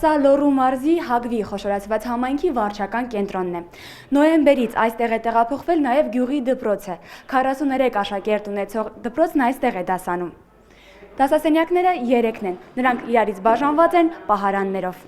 Սա Լոռու մարզի Հագվի խոշորացված համայնքի վարչական կենտրոնն է։ Նոյեմբերից այստեղ է տեղափոխվել նաև գյուղի դպրոցը։ 43 աշակերտ ունեցող դպրոցն այստեղ է դասանում։ Դասասենյակները 3-ն են, նրանք իրարից բաժանված են պահարաններով։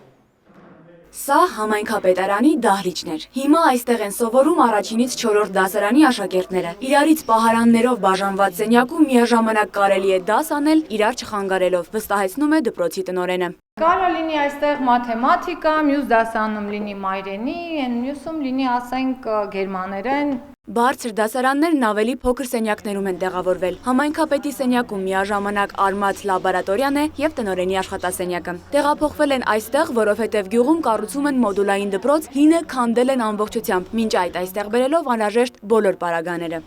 Սա համայնքապետարանի դահլիճն էր։ Հիմա այստեղ են սովորում առաջինից 4-րդ դասարանի աշակերտները։ Իրարից պահարաններով բաժանված սենյակում միաժամանակ կարելի է դաս անել, իրար չխանգարելով, վստահեցնում է դպրոցի տնօրենը։ Կարող լինի այստեղ մաթեմատիկա, մյուս դասանում լինի մայրենի, մյուսում լինի, ասենք, գերմաներեն։ Բարձր դասարաններն ավելի փոքր սենյակներում են տեղավորվել։ Համայնքապետի սենյակում միաժամանակ արմատ լաբորատորիան է եւ տնօրենի աշխատասենյակը։ Տեղափոխվել են այստեղ, որովհետեւ գյուղում կառուցում են մոդուլային դպրոց, հինը քանդել են ամբողջությամբ, մինչ այդ այստեղ բերելով անհրաժեշտ բոլոր պարագաները։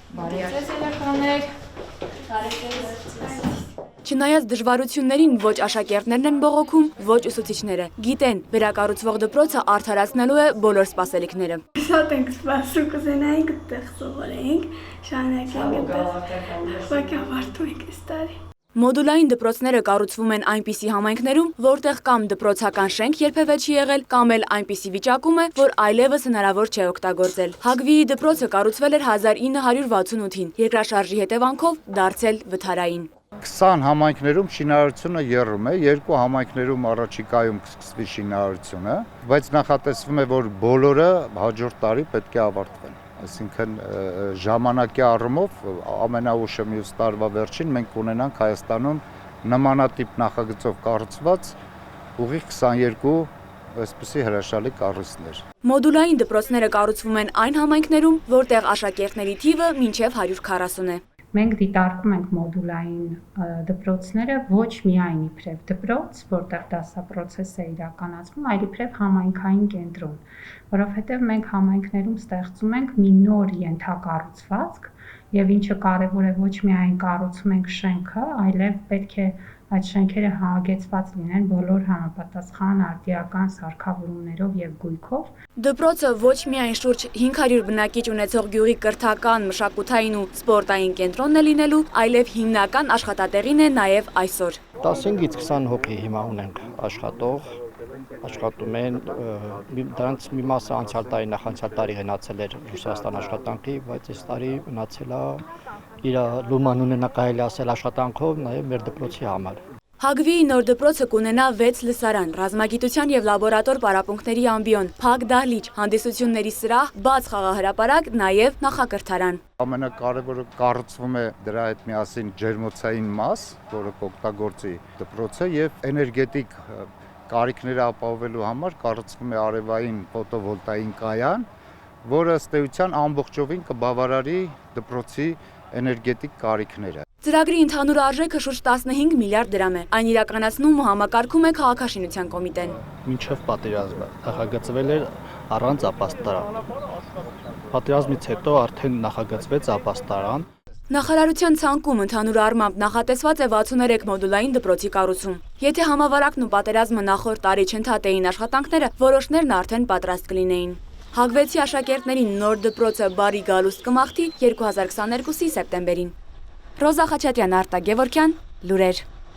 Չնայած դժվարություններին ոչ աշակերտներն են բողոքում, ոչ ուսուցիչները։ Գիտեն, վերակառուցվող դպրոցը արդարացնելու է բոլոր սպասելիքները։ Շատ ենք սպասում, կուզենայինք այդտեղ սովորենք, շարունակենք այդտեղ, բայց ավարտում ենք այս տարի։ Մոդուլային դպրոցները կառուցվում են այնպիսի համայնքներում, որտեղ կամ դպրոցական շենք երբևէ չի եղել, կամ էլ այնպիսի վիճակում է, որ այլևս հնարավոր չէ օգտագործել։ Հագվիի դպրոցը կառուցվել էր 1968-ին, երկրաշարժի հետևանքով դարձել վթարային։ 20 համայնքներում շինարարությունը եռում է, 2 համայնքներում առաջիկայում կսկսվի շինարարությունը, բայց նախատեսվում է, որ բոլորը հաջորդ տարի պետք է ավարտվեն։ Այսինքն ժամանակի առումով ամենաուշը մյուս տարվա վերջին մենք ունենանք Հայաստանում նմանատիպ նախագծով կառուցված ուղիղ 22 այսպիսի հրաշալի կառույցներ։ Մոդուլային դպրոցները կառուցվում են այն համայնքներում, որտեղ աշակերտների թիվը մինչև 140 է։ Մենք դիտարկում ենք մոդուլային դպրոցները ոչ միայն իբրև դպրոց, որտեղ դասապրոցեսը է իրականացվում, այլ իբրև համայնքային կենտրոն, որովհետև մենք համայնքներում ստեղծում ենք մի նոր ենթակառուցվածք, եւ ինչը կարեւոր է ոչ միայն կառուցում ենք շենքը, այլև պետք է այդ շենքերը հագեցված լինեն բոլոր համապատասխան արդիական սարքավորումներով եւ գույքով։ Դպրոցը ոչ միայն շուրջ 500 բնակիչ ունեցող գյուղի կրթական, մշակութային ու սպորտային կենտրոնն է լինելու, այլև հիմնական աշխատատեղին է նաեւ այսօր։ 15-ից 20 հոգի հիմա ունենք աշխատող, աշխատում են, դրանց մի մասը անցյալ տարի, նախանցյալ տարի գնացել էր Ռուսաստան աշխատանքի, բայց այս տարի մնացել է իր լուման ունենա կարելի ասել աշխատանքով նաև մեր դպրոցի համար։ Հագվիի նոր դպրոցը կունենա 6 լսարան, ռազմագիտության եւ լաբորատոր պարապմունքների ամբիոն, փակ դահլիճ, հանդիսությունների սրահ, բաց խաղահրապարակ, նաեւ նախակրթարան։ Ամենակարևորը կառուցվում է դրա հետ միասին ջերմոցային մաս, որը կօգտագործի դպրոցը եւ էներգետիկ կարիքները ապահովելու համար կառուցվում է արևային ֆոտովոլտային կայան, որը ըստ էության ամբողջովին կբավարարի դպրոցի էներգետիկ կարիքները։ Ծրագրի ընդհանուր արժեքը շուրջ 15 միլիարդ դրամ է։ Այն իրականացնում ու համակարգում է քաղաքաշինության կոմիտեն։ Մինչև պատերազմը նախագծվել էր առանց ապաստարան։ Պատերազմից հետո արդեն նախագծվեց ապաստարան։ Նախարարության ցանկում ընդհանուր առմամբ նախատեսված է 63 մոդուլային դպրոցի կառուցում։ Եթե համավարակն ու պատերազմը նախորդ տարի չընդհատեին աշխատանքները, որոշներն արդեն պատրաստ կլինեին։ Հագվեցի աշակերտներին նոր դպրոցը բարի գալուստ կմաղթի 2022-ի սեպտեմբերին։ Ռոզա Խաչատրյան, Արտակ Գևորգյան, լուրեր։